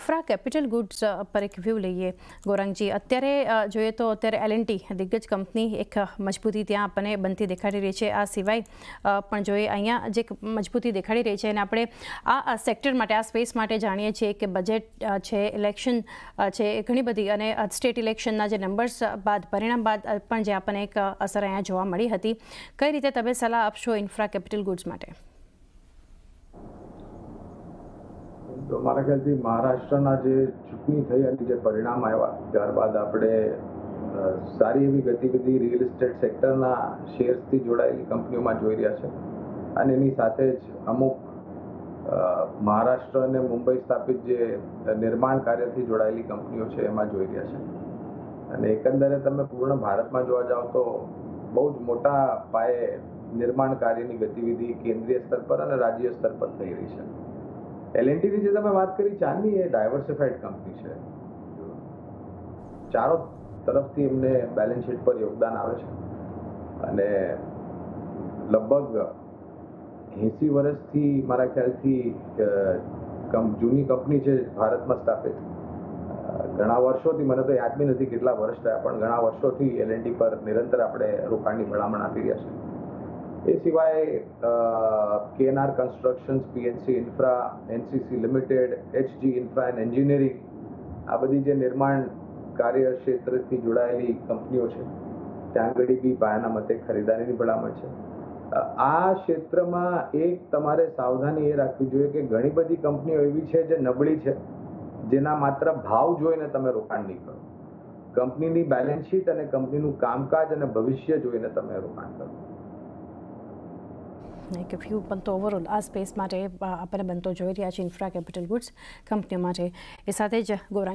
Infra capital goods પર એક view લઈએ ગૌરાંગજી। અત્યારે જોઈએ તો અત્યારે L&T દિગ્ગજ કંપની એક મજબૂતી ત્યાં આપણને બનતી દેખાડી રહી છે। આ સિવાય પણ જોઈએ અહીંયા જે મજબૂતી દેખાડી રહી છે અને આપણે આ સેક્ટર માટે આ સ્પેસ માટે જાણીએ છીએ કે બજેટ છે, ઇલેક્શન છે, ઘણી બધી અને સ્ટેટ ઇલેક્શનના જે નંબર્સ બાદ પરિણામ બાદ પણ જે આપણને એક અસર અહીંયા જોવા મળી હતી। કઈ રીતે તમે સલાહ આપશો ઇન્ફ્રા કેપિટલ ગુડ્સ માટે? તો મારા ખ્યાલથી મહારાષ્ટ્રના જે ચૂંટણી થઈ અને જે પરિણામ આવ્યા ત્યારબાદ આપણે સારી એવી ગતિવિધિ રિયલ એસ્ટેટ સેક્ટરના શેર્સથી જોડાયેલી કંપનીઓમાં જોઈ રહ્યા છે અને એની સાથે જ અમુક મહારાષ્ટ્ર અને મુંબઈ સ્થાપિત જે નિર્માણ કાર્યથી જોડાયેલી કંપનીઓ છે એમાં જોઈ રહ્યા છે અને એકંદરે તમે પૂર્ણ ભારતમાં જોવા જાઓ તો બહુ જ મોટા પાયે નિર્માણ કાર્યની ગતિવિધિ કેન્દ્રીય સ્તર પર અને રાજ્ય સ્તર પર થઈ રહી છે। L&Tની જે તમે વાત કરી ચાની એ ડાયવર્સિફાઈડ કંપની છે, ચારો તરફથી એમને બેલેન્સ શીટ પર યોગદાન આવે છે અને લગભગ 80 વર્ષથી મારા ખ્યાલથી જૂની કંપની છે ભારતમાં સ્થાપિત। ઘણા વર્ષોથી મને તો યાદ બી નથી કેટલા વર્ષ થયા પણ ઘણા વર્ષોથી L&T પર નિરંતર આપણે રોકાણની ભલામણ આપી રહ્યા છીએ। એ સિવાય KNR constructions, PNC infra, NCC limited, HG infra and engineering આ બધી જે નિર્માણ કાર્ય ક્ષેત્રથી જોડાયેલી કંપનીઓ છે ત્યાં આગળ બી પાયાના મતે ખરીદારીની ભલામણ છે। આ ક્ષેત્રમાં એક તમારે સાવધાની એ રાખવી જોઈએ કે ઘણી બધી કંપનીઓ એવી છે જે નબળી છે જેના માત્ર ભાવ જોઈને તમે રોકાણ નહીં કરો, કંપનીની બેલેન્સ શીટ અને કંપનીનું કામકાજ અને ભવિષ્ય જોઈને તમે રોકાણ કરો। એક વ્યૂ પણ તો ઓવરઓલ આ સ્પેસ માટે આપણે બનતો જોઈ રહ્યા છીએ ઇન્ફ્રા કેપિટલ ગુડ્સ કંપનીઓ માટે। એ સાથે જ ગૌરાંગ